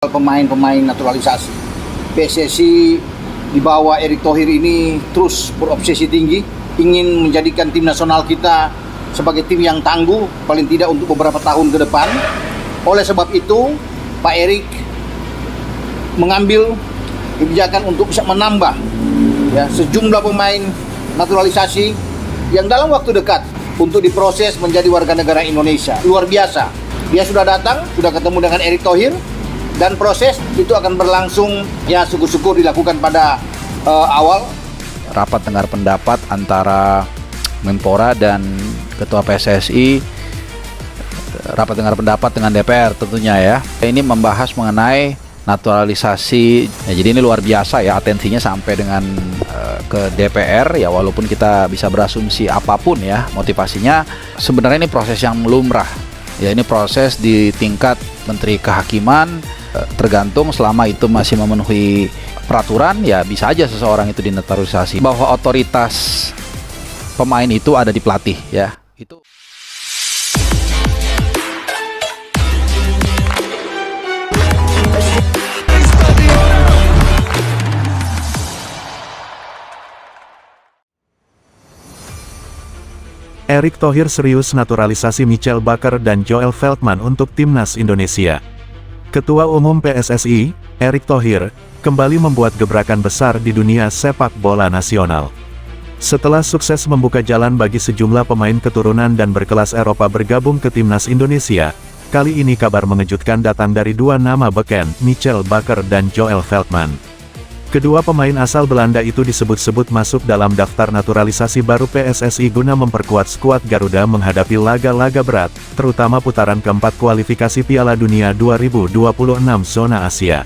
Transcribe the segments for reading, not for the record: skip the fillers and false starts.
Pemain-pemain naturalisasi. PSSI di bawah Erick Thohir ini terus berobsesi tinggi ingin menjadikan tim nasional kita sebagai tim yang tangguh paling tidak untuk beberapa tahun ke depan. Oleh sebab itu, Pak Erick mengambil kebijakan untuk bisa menambah sejumlah pemain naturalisasi yang dalam waktu dekat untuk diproses menjadi warga negara Indonesia. Luar biasa. Dia sudah datang, sudah ketemu dengan Erick Thohir. Dan proses itu akan berlangsung syukur-syukur dilakukan pada awal. Rapat dengar pendapat antara Menpora dan Ketua PSSI, rapat dengar pendapat dengan DPR tentunya ya. Ini membahas mengenai naturalisasi. Jadi ini luar biasa ya, atensinya sampai dengan ke DPR ya, walaupun kita bisa berasumsi apapun ya motivasinya. Sebenarnya ini proses yang lumrah. Ya, ini proses di tingkat Menteri Kehakiman. Tergantung selama itu masih memenuhi peraturan, ya bisa aja seseorang itu dinaturalisasi. Bahwa otoritas pemain itu ada di pelatih ya. Itu Erick Thohir serius naturalisasi Michel Bakker dan Joel Veltman untuk Timnas Indonesia. Ketua Umum PSSI, Erick Thohir, kembali membuat gebrakan besar di dunia sepak bola nasional. Setelah sukses membuka jalan bagi sejumlah pemain keturunan dan berkelas Eropa bergabung ke Timnas Indonesia, kali ini kabar mengejutkan datang dari dua nama beken, Michel Bakker dan Joel Veltman. Kedua pemain asal Belanda itu disebut-sebut masuk dalam daftar naturalisasi baru PSSI guna memperkuat skuad Garuda menghadapi laga-laga berat, terutama putaran keempat kualifikasi Piala Dunia 2026 zona Asia.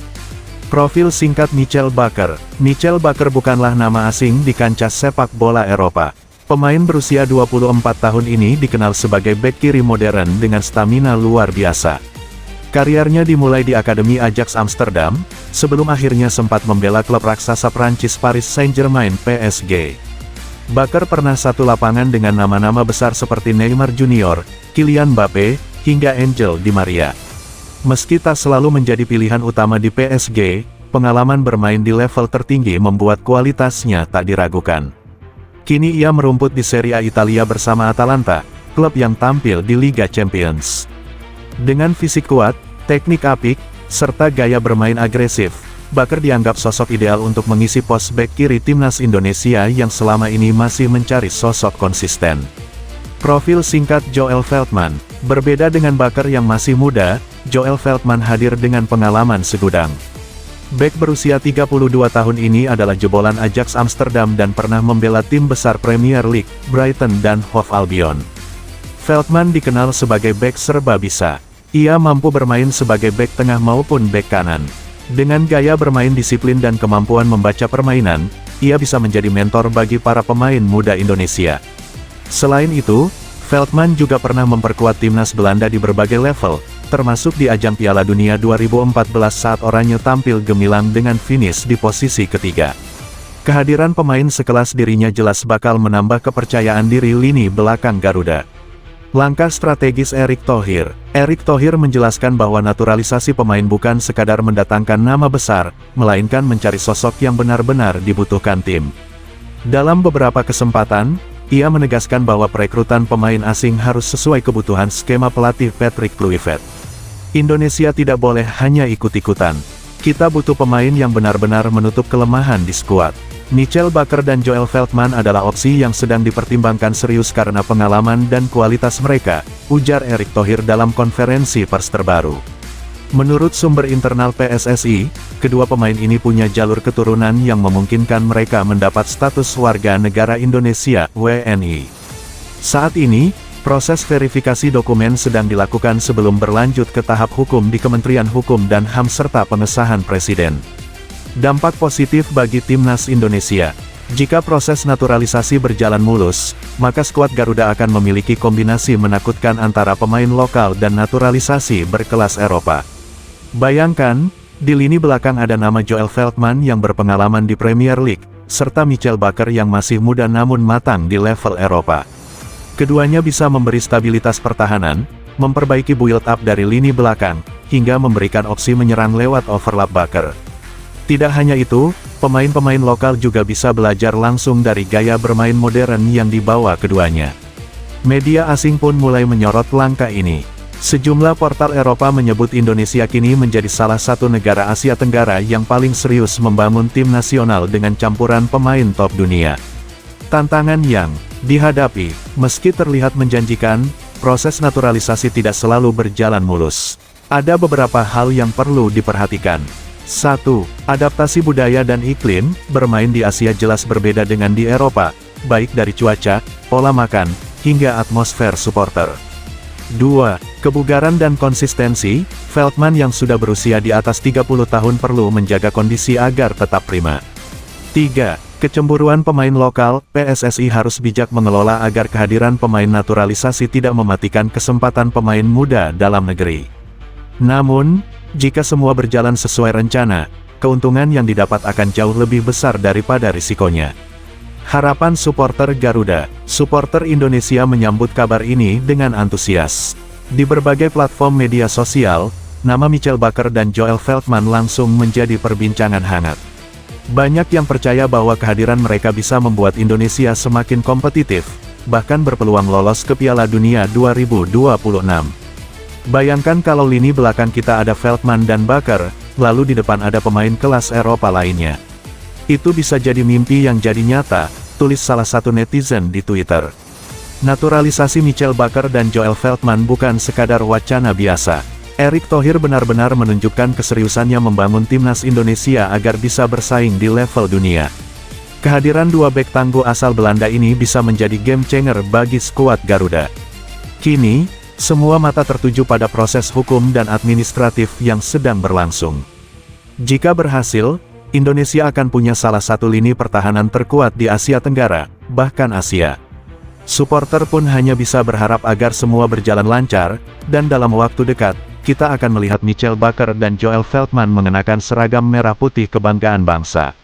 Profil singkat Michel Bakker. Michel Bakker bukanlah nama asing di kancah sepak bola Eropa. Pemain berusia 24 tahun ini dikenal sebagai bek kiri modern dengan stamina luar biasa. Karirnya dimulai di Akademi Ajax Amsterdam, sebelum akhirnya sempat membela klub raksasa Prancis Paris Saint-Germain (PSG). Bakker pernah satu lapangan dengan nama-nama besar seperti Neymar Junior, Kylian Mbappe, hingga Angel Di Maria. Meski tak selalu menjadi pilihan utama di PSG, pengalaman bermain di level tertinggi membuat kualitasnya tak diragukan. Kini ia merumput di Serie A Italia bersama Atalanta, klub yang tampil di Liga Champions. Dengan fisik kuat, teknik apik, serta gaya bermain agresif, Bakker dianggap sosok ideal untuk mengisi pos bek kiri Timnas Indonesia yang selama ini masih mencari sosok konsisten. Profil singkat Joel Veltman. Berbeda dengan Bakker yang masih muda, Joel Veltman hadir dengan pengalaman segudang. Bek berusia 32 tahun ini adalah jebolan Ajax Amsterdam dan pernah membela tim besar Premier League, Brighton dan Hove Albion. Veltman dikenal sebagai bek serba bisa. Ia mampu bermain sebagai bek tengah maupun bek kanan. Dengan gaya bermain disiplin dan kemampuan membaca permainan, ia bisa menjadi mentor bagi para pemain muda Indonesia. Selain itu, Veltman juga pernah memperkuat timnas Belanda di berbagai level, termasuk di ajang Piala Dunia 2014 saat oranye tampil gemilang dengan finish di posisi ketiga. Kehadiran pemain sekelas dirinya jelas bakal menambah kepercayaan diri lini belakang Garuda. Langkah strategis Erick Thohir. Erick Thohir menjelaskan bahwa naturalisasi pemain bukan sekadar mendatangkan nama besar, melainkan mencari sosok yang benar-benar dibutuhkan tim. Dalam beberapa kesempatan, ia menegaskan bahwa perekrutan pemain asing harus sesuai kebutuhan skema pelatih Patrick Kluivert. Indonesia tidak boleh hanya ikut-ikutan. Kita butuh pemain yang benar-benar menutup kelemahan di skuad. Michel Bakker dan Joel Veltman adalah opsi yang sedang dipertimbangkan serius karena pengalaman dan kualitas mereka, ujar Erick Thohir dalam konferensi pers terbaru. Menurut sumber internal PSSI, kedua pemain ini punya jalur keturunan yang memungkinkan mereka mendapat status warga negara Indonesia (WNI). Saat ini, proses verifikasi dokumen sedang dilakukan sebelum berlanjut ke tahap hukum di Kementerian Hukum dan HAM serta pengesahan Presiden. Dampak positif bagi Timnas Indonesia. Jika proses naturalisasi berjalan mulus, maka skuad Garuda akan memiliki kombinasi menakutkan antara pemain lokal dan naturalisasi berkelas Eropa. Bayangkan, di lini belakang ada nama Joel Veltman yang berpengalaman di Premier League, serta Michel Bakker yang masih muda namun matang di level Eropa. Keduanya bisa memberi stabilitas pertahanan, memperbaiki build-up dari lini belakang, hingga memberikan opsi menyerang lewat overlap Baker. Tidak hanya itu, pemain-pemain lokal juga bisa belajar langsung dari gaya bermain modern yang dibawa keduanya. Media asing pun mulai menyorot langkah ini. Sejumlah portal Eropa menyebut Indonesia kini menjadi salah satu negara Asia Tenggara yang paling serius membangun tim nasional dengan campuran pemain top dunia. Tantangan yang dihadapi, meski terlihat menjanjikan, proses naturalisasi tidak selalu berjalan mulus. Ada beberapa hal yang perlu diperhatikan. 1. Adaptasi budaya dan iklim, bermain di Asia jelas berbeda dengan di Eropa, baik dari cuaca, pola makan, hingga atmosfer supporter. 2. Kebugaran dan konsistensi, Veltman yang sudah berusia di atas 30 tahun perlu menjaga kondisi agar tetap prima. 3. Kecemburuan pemain lokal, PSSI harus bijak mengelola agar kehadiran pemain naturalisasi tidak mematikan kesempatan pemain muda dalam negeri. Namun, jika semua berjalan sesuai rencana, keuntungan yang didapat akan jauh lebih besar daripada risikonya. Harapan supporter Garuda, supporter Indonesia menyambut kabar ini dengan antusias. Di berbagai platform media sosial, nama Michel Baker dan Joel Veltman langsung menjadi perbincangan hangat. Banyak yang percaya bahwa kehadiran mereka bisa membuat Indonesia semakin kompetitif, bahkan berpeluang lolos ke Piala Dunia 2026. Bayangkan kalau lini belakang kita ada Veltman dan Baker, lalu di depan ada pemain kelas Eropa lainnya. Itu bisa jadi mimpi yang jadi nyata, tulis salah satu netizen di Twitter. Naturalisasi Michel Baker dan Joel Veltman bukan sekadar wacana biasa. Erick Thohir benar-benar menunjukkan keseriusannya membangun timnas Indonesia agar bisa bersaing di level dunia. Kehadiran dua bek tangguh asal Belanda ini bisa menjadi game changer bagi skuad Garuda. Kini, semua mata tertuju pada proses hukum dan administratif yang sedang berlangsung. Jika berhasil, Indonesia akan punya salah satu lini pertahanan terkuat di Asia Tenggara, bahkan Asia. Supporter pun hanya bisa berharap agar semua berjalan lancar, dan dalam waktu dekat, kita akan melihat Michel Baker dan Joel Veltman mengenakan seragam merah putih kebanggaan bangsa.